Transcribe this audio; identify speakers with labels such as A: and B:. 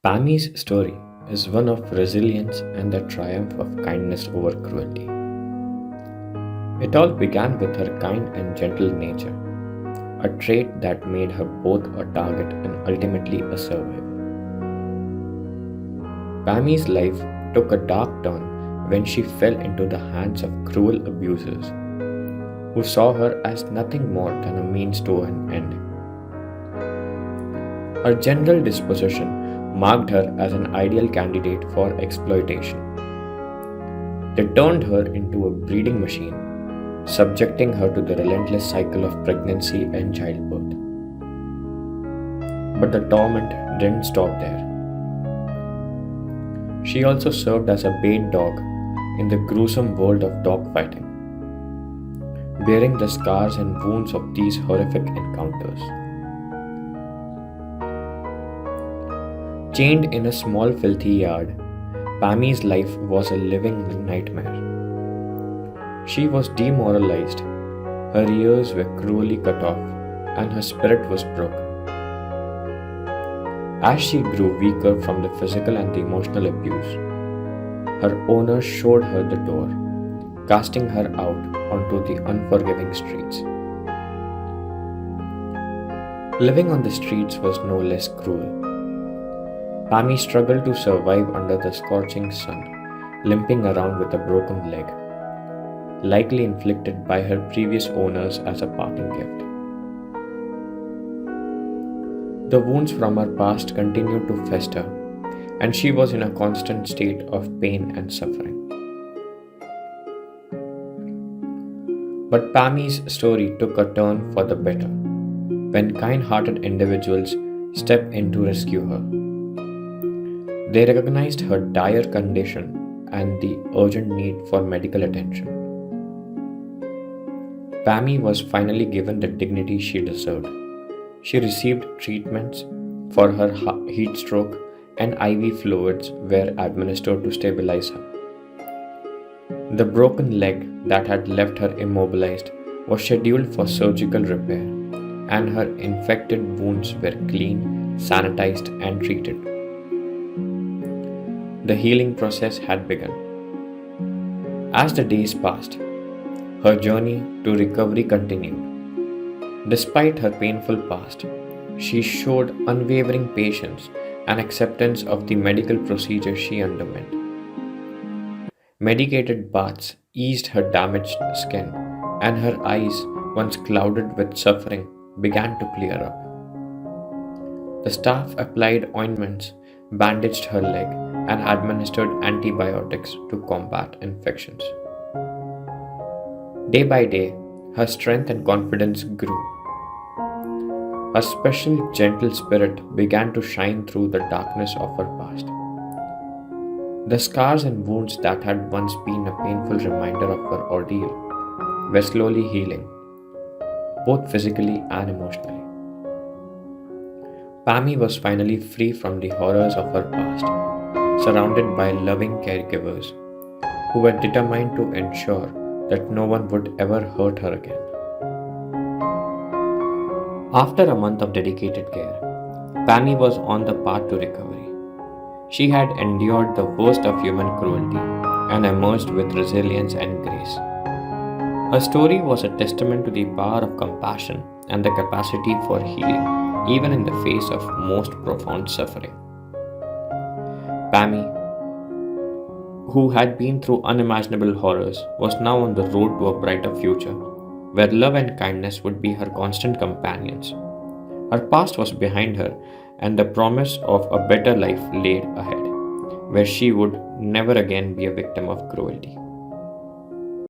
A: Pammy's story is one of resilience and the triumph of kindness over cruelty. It all began with her kind and gentle nature, a trait that made her both a target and ultimately a survivor. Pammy's life took a dark turn when she fell into the hands of cruel abusers who saw her as nothing more than a means to an end. Her general disposition marked her as an ideal candidate for exploitation. They turned her into a breeding machine, subjecting her to the relentless cycle of pregnancy and childbirth. But the torment didn't stop there. She also served as a bait dog in the gruesome world of dogfighting, bearing the scars and wounds of these horrific encounters. Chained in a small filthy yard, Pammy's life was a living nightmare. She was demoralized, her ears were cruelly cut off, and her spirit was broken. As she grew weaker from the physical and the emotional abuse, her owners showed her the door, casting her out onto the unforgiving streets. Living on the streets was no less cruel. Pammy struggled to survive under the scorching sun, limping around with a broken leg, likely inflicted by her previous owners as a parting gift. The wounds from her past continued to fester, and she was in a constant state of pain and suffering. But Pammy's story took a turn for the better when kind-hearted individuals stepped in to rescue her. They recognized her dire condition and the urgent need for medical attention. Pammy was finally given the dignity she deserved. She received treatments for her heat stroke, and IV fluids were administered to stabilize her. The broken leg that had left her immobilized was scheduled for surgical repair, and her infected wounds were cleaned, sanitized, and treated. The healing process had begun. As the days passed, her journey to recovery continued. Despite her painful past, she showed unwavering patience and acceptance of the medical procedure she underwent. Medicated baths eased her damaged skin, and her eyes, once clouded with suffering, began to clear up. The staff applied ointments, bandaged her leg, and administered antibiotics to combat infections. Day by day, her strength and confidence grew. Her special, gentle spirit began to shine through the darkness of her past. The scars and wounds that had once been a painful reminder of her ordeal were slowly healing, both physically and emotionally. Pammy was finally free from the horrors of her past, surrounded by loving caregivers who were determined to ensure that no one would ever hurt her again. After a month of dedicated care, Pammy was on the path to recovery. She had endured the worst of human cruelty and emerged with resilience and grace. Her story was a testament to the power of compassion and the capacity for healing, even in the face of most profound suffering. Pammy, who had been through unimaginable horrors, was now on the road to a brighter future, where love and kindness would be her constant companions. Her past was behind her, and the promise of a better life laid ahead, where she would never again be a victim of cruelty.